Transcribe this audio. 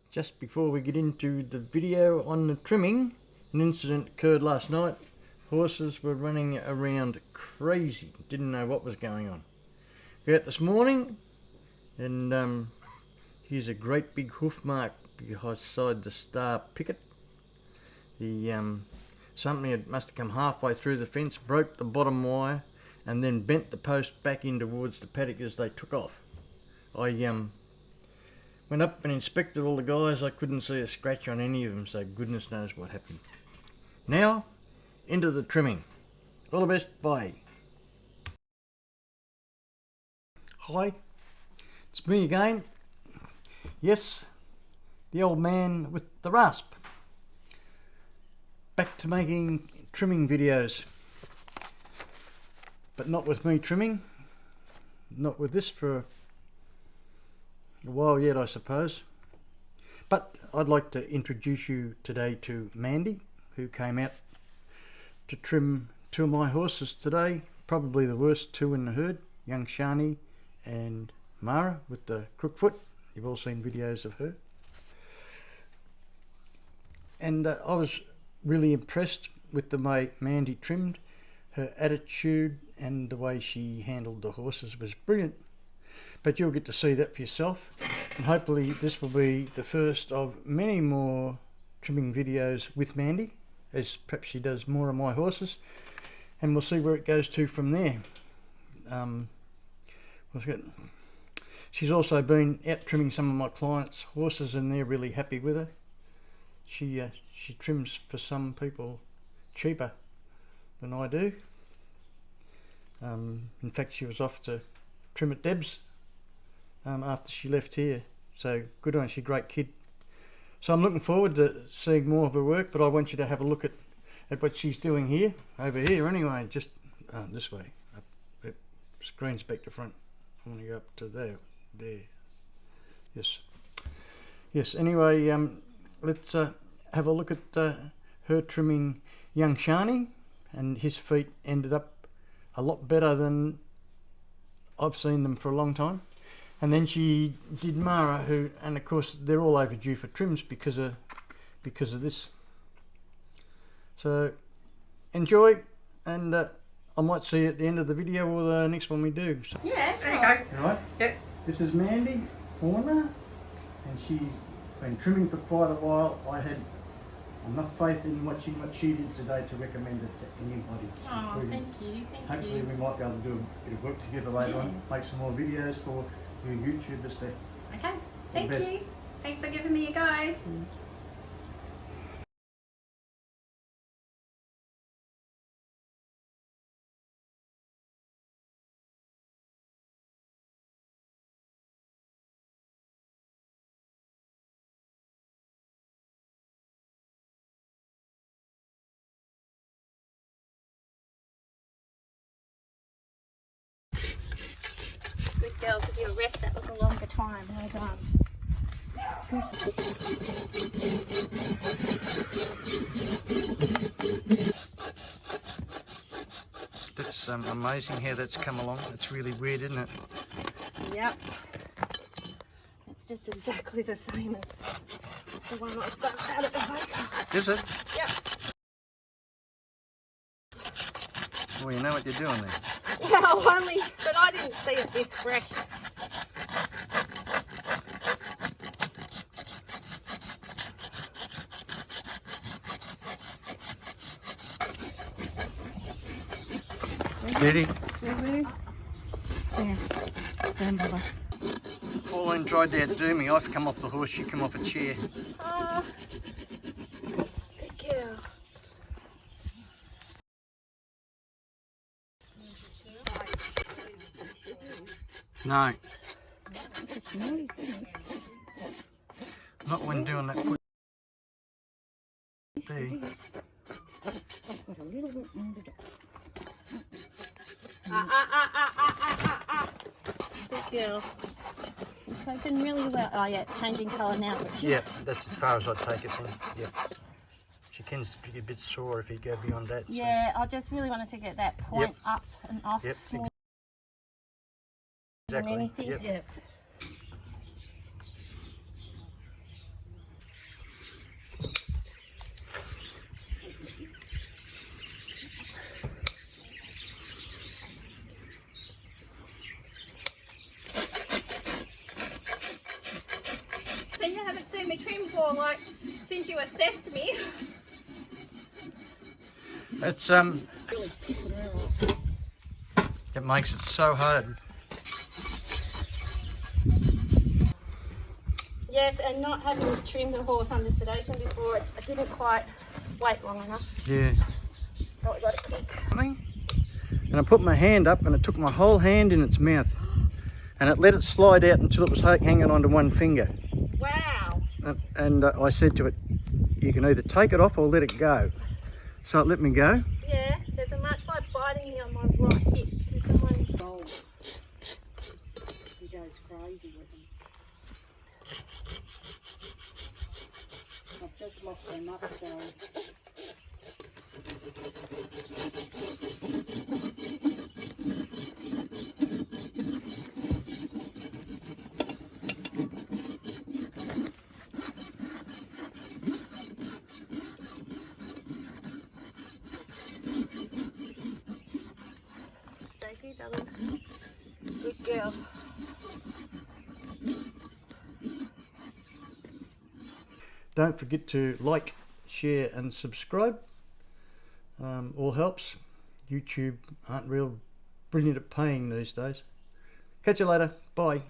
Just before we get into the video on the trimming, an incident occurred last night. Horses were running around crazy, didn't know what was going on. We're out this morning and here's a great big hoof mark beside the star picket. Something had must have come halfway through the fence, broke the bottom wire and then bent the post back in towards the paddock as they took off. I went up and inspected all the guys. I couldn't see a scratch on any of them, so goodness knows what happened. Now, into the trimming. All the best, bye. Hi, it's me again. Yes, the old man with the rasp. Back to making trimming videos. But not with me trimming. Not with this for a while yet, I suppose. But I'd like to introduce you today to Mandy, who came out to trim two of my horses today. Probably the worst two in the herd, young Shani and Mara with the crook foot. You've all seen videos of her. And I was really impressed with the way Mandy trimmed. Her attitude and the way she handled the horses was brilliant. But you'll get to see that for yourself, and hopefully this will be the first of many more trimming videos with Mandy, as perhaps she does more of my horses, and we'll see where it goes to from there. She's also been out trimming some of my clients' horses and they're really happy with her. She trims for some people cheaper than I do. In fact, she was off to trim at Deb's after she left here, so good on her. She's a great kid. So I'm looking forward to seeing more of her work, but I want you to have a look at what she's doing here, over here anyway, just this way. Screen's back to front. I want to go up to there. Yes, anyway, let's have a look at her trimming young Shani, and his feet ended up a lot better than I've seen them for a long time. And then she did Mara, and of course they're all overdue for trims because of this. So enjoy, and I might see you at the end of the video or the next one we do. So, yeah, there you go. All right. Yep. This is Mandy Horner, and she's been trimming for quite a while. I had enough faith in watching what she did today to recommend it to anybody. Oh, thank you. Hopefully we might be able to do a bit of work together later on, make some more videos for you YouTubers there. Okay, thank you. Thanks for giving me a go. Good girl, give you a rest. That was a longer time. Well done. That's amazing how that's come along. It's really weird, isn't it? Yep. It's just exactly the same as the one I've done out at the hotel. Is it? Yep. Well, you know what you're doing there. Well, only, but I didn't see it this fresh. Steady. Stand, Bubba. Pauline tried to outdo me. I've come off the horse, she come off a chair. Oh, good girl. No. Not when doing that foot. There. Good girl. It's taken really well. Oh yeah, it's changing colour now. Yeah, that's as far as I'd take it then. Yeah. She tends to be a bit sore if you go beyond that. Yeah, so. I just really wanted to get that point up and off. Yep. Exactly. Yep. you haven't seen me trim for like since you assessed me. It's Really pissing her off. it makes it so hard. Yes, and not having trimmed the horse under sedation before, I didn't quite wait long enough. Yeah. So I got it quick. And I put my hand up and it took my whole hand in its mouth. And it let it slide out until it was hanging onto one finger. Wow. And I said to it, you can either take it off or let it go. So it let me go. Yeah, there's a much like biting me on my right hip. Can someone... Bowe. He goes crazy with them. I've just locked them up, so... Stacey, darling. Good girl. Don't forget to like, share and subscribe. All helps. YouTube aren't real brilliant at paying these days. Catch you later. Bye.